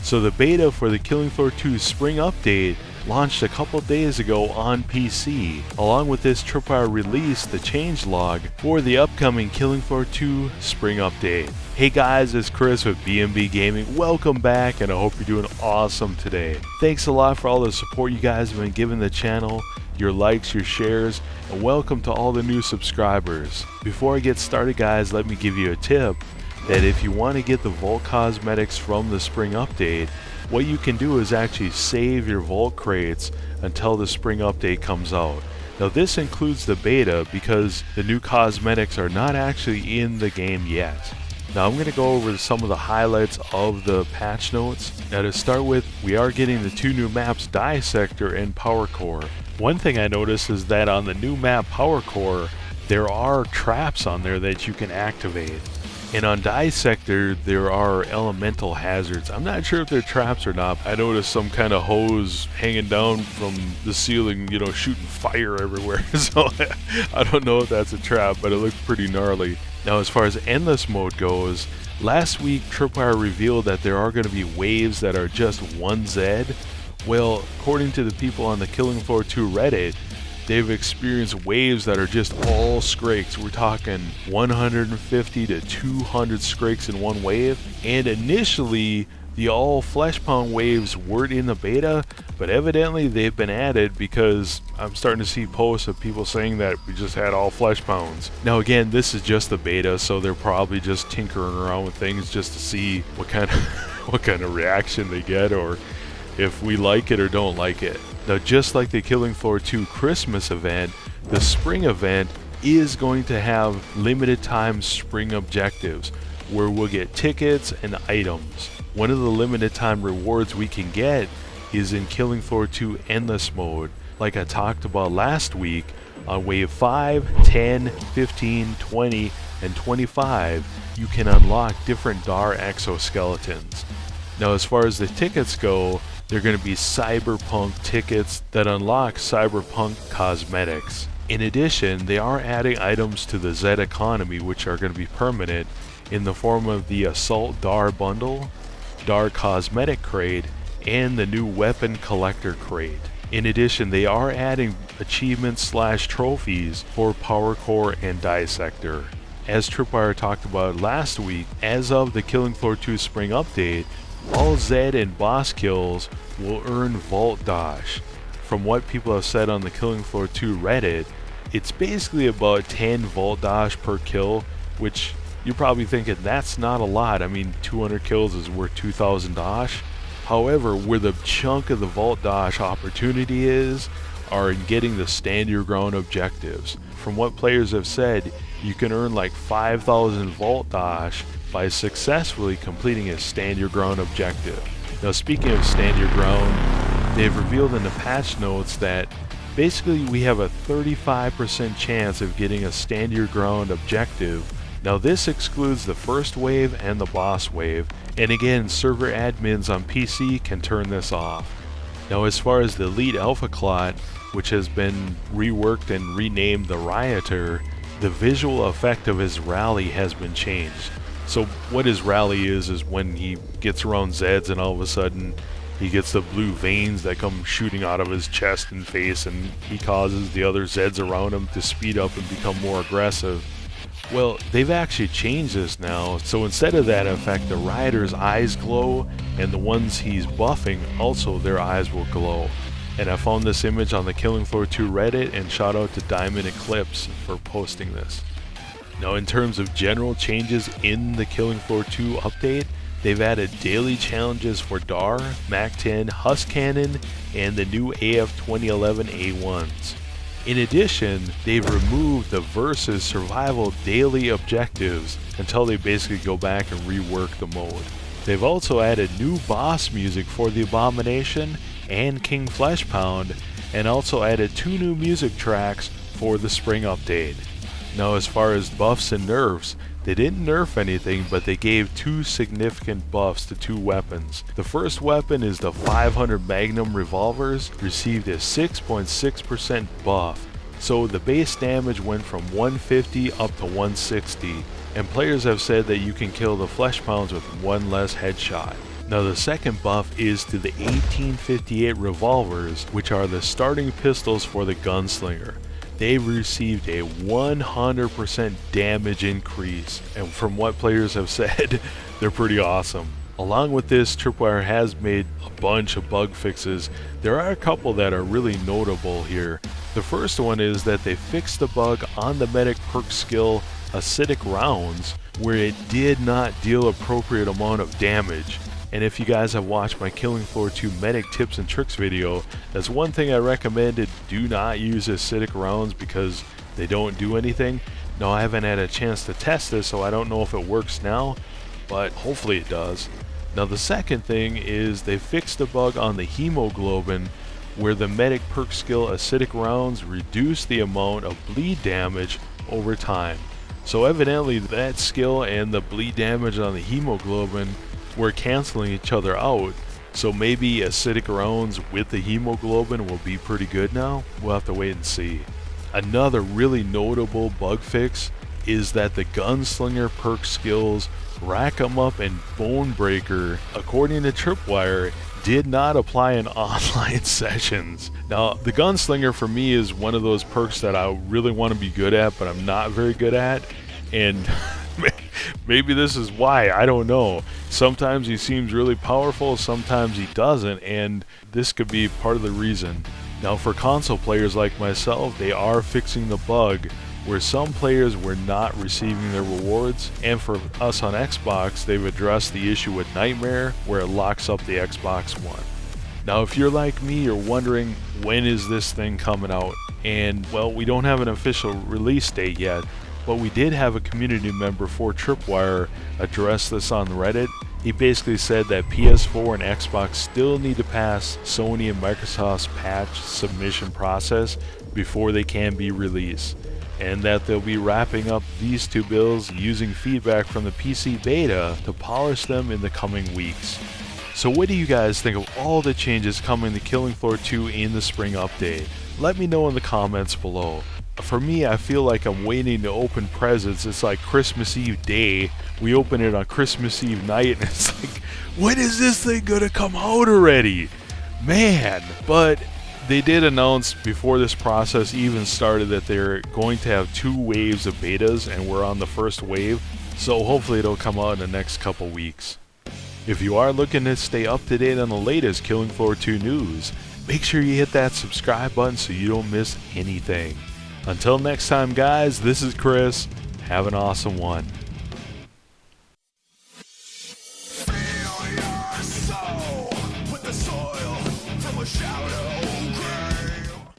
So the beta for the Killing Floor 2 Spring Update launched a couple days ago on PC. Along with this, Tripwire released the changelog for the upcoming Killing Floor 2 Spring Update. Hey guys, it's Chris with B&B Gaming. Welcome back, and I hope you're doing awesome today. Thanks a lot for all the support you guys have been giving the channel, your likes, your shares, and welcome to all the new subscribers. Before I get started guys, let me give you a tip that if you want to get the Vault Cosmetics from the Spring Update, what you can do is actually save your Vault crates until the Spring Update comes out. Now this includes the beta because the new cosmetics are not actually in the game yet. Now I'm going to go over some of the highlights of the patch notes. Now to start with, we are getting the two new maps, Dissector and Power Core. One thing I noticed is that on the new map Power Core, there are traps on there that you can activate. And on Dissector, there are elemental hazards. I'm not sure if they're traps or not. I noticed some kind of hose hanging down from the ceiling, you know, shooting fire everywhere. So I don't know if that's a trap, but it looked pretty gnarly. Now, as far as endless mode goes, last week Tripwire revealed that there are going to be waves that are just 1Z. Well, according to the people on the Killing Floor 2 Reddit, they've experienced waves that are just all scrakes. We're talking 150 to 200 scrakes in one wave. And initially, the all flesh pound waves weren't in the beta, but evidently they've been added because I'm starting to see posts of people saying that we just had all flesh pounds. Now again, this is just the beta, so they're probably just tinkering around with things just to see what kind of reaction they get, or if we like it or don't like it. Now just like the Killing Floor 2 Christmas event, the Spring event is going to have limited time spring objectives where we'll get tickets and items. One of the limited time rewards we can get is in Killing Floor 2 Endless Mode. Like I talked about last week, on Wave 5, 10, 15, 20, and 25, you can unlock different DAR exoskeletons. Now as far as the tickets go, they're going to be Cyberpunk tickets that unlock Cyberpunk cosmetics. In addition, they are adding items to the Z economy which are going to be permanent in the form of the Assault DAR bundle, DAR cosmetic crate, and the new weapon collector crate. In addition, they are adding achievements / trophies for Power Core and Dissector. As Tripwire talked about last week, as of the Killing Floor 2 Spring Update, all Z and boss kills will earn Vault Dosh. From what people have said on the Killing Floor 2 Reddit, it's basically about 10 Vault Dosh per kill, which you're probably thinking that's not a lot. I mean, 200 kills is worth 2,000 Dosh. However, where the chunk of the Vault Dosh opportunity are in getting the Stand Your Ground objectives. From what players have said, you can earn like 5,000 Vault Dosh by successfully completing a Stand Your Ground objective. Now speaking of Stand Your Ground, they've revealed in the patch notes that basically we have a 35% chance of getting a Stand Your Ground objective. Now this excludes the first wave and the boss wave, and again, server admins on PC can turn this off. Now as far as the Elite Alpha Clot, which has been reworked and renamed the Rioter, the visual effect of his rally has been changed. So what his rally is when he gets around Zeds and all of a sudden he gets the blue veins that come shooting out of his chest and face, and he causes the other Zeds around him to speed up and become more aggressive. Well, they've actually changed this now, so instead of that effect, the Rioter's eyes glow, and the ones he's buffing, also their eyes will glow. And I found this image on the Killing Floor 2 Reddit, and shout out to Diamond Eclipse for posting this. Now in terms of general changes in the Killing Floor 2 update, they've added daily challenges for DAR, MAC-10, Husk Cannon, and the new AF 2011 A1s. In addition, they've removed the Versus Survival daily objectives until they basically go back and rework the mode. They've also added new boss music for the Abomination and King Fleshpound, and also added 2 new music tracks for the Spring Update. Now as far as buffs and nerfs, they didn't nerf anything, but they gave 2 significant buffs to 2 weapons. The first weapon is the 500 Magnum revolvers, received a 6.6% buff. So the base damage went from 150 up to 160, and players have said that you can kill the flesh pounds with 1 less headshot. Now the second buff is to the 1858 revolvers, which are the starting pistols for the gunslinger. They received a 100% damage increase, and from what players have said, they're pretty awesome. Along with this, Tripwire has made a bunch of bug fixes. There are a couple that are really notable here. The first one is that they fixed the bug on the medic perk skill acidic rounds, where it did not deal appropriate amount of damage. And if you guys have watched my Killing Floor 2 medic tips and tricks video, that's one thing I recommended. Do not use acidic rounds because they don't do anything. Now I haven't had a chance to test this, so I don't know if it works now, but hopefully it does. Now the second thing is they fixed the bug on the hemoglobin, where the medic perk skill acidic rounds reduce the amount of bleed damage over time. So evidently that skill and the bleed damage on the hemoglobin were canceling each other out, so maybe acidic rounds with the hemoglobin will be pretty good now. We'll have to wait and see. Another really notable bug fix is that the gunslinger perk skills Rack 'em Up and Bone Breaker, according to Tripwire, did not apply in online sessions. Now the gunslinger for me is one of those perks that I really want to be good at, but I'm not very good at, and maybe this is why, I don't know. Sometimes he seems really powerful, sometimes he doesn't, and this could be part of the reason. Now for console players like myself, they are fixing the bug where some players were not receiving their rewards, and for us on Xbox, they've addressed the issue with Nightmare, where it locks up the Xbox One. Now if you're like me, you're wondering when is this thing coming out, and well, we don't have an official release date yet, but we did have a community member for Tripwire address this on Reddit. He basically said that PS4 and Xbox still need to pass Sony and Microsoft's patch submission process before they can be released, and that they'll be wrapping up these two builds using feedback from the PC beta to polish them in the coming weeks. So what do you guys think of all the changes coming to Killing Floor 2 in the spring update? Let me know in the comments below. For me, I feel like I'm waiting to open presents. It's like Christmas Eve day. We open it on Christmas Eve night, and it's like, when is this thing gonna come out already? Man! But they did announce before this process even started that they're going to have 2 waves of betas, and we're on the first wave. So hopefully it'll come out in the next couple weeks. If you are looking to stay up to date on the latest Killing Floor 2 news, make sure you hit that subscribe button so you don't miss anything. Until next time guys, this is Chris. Have an awesome one.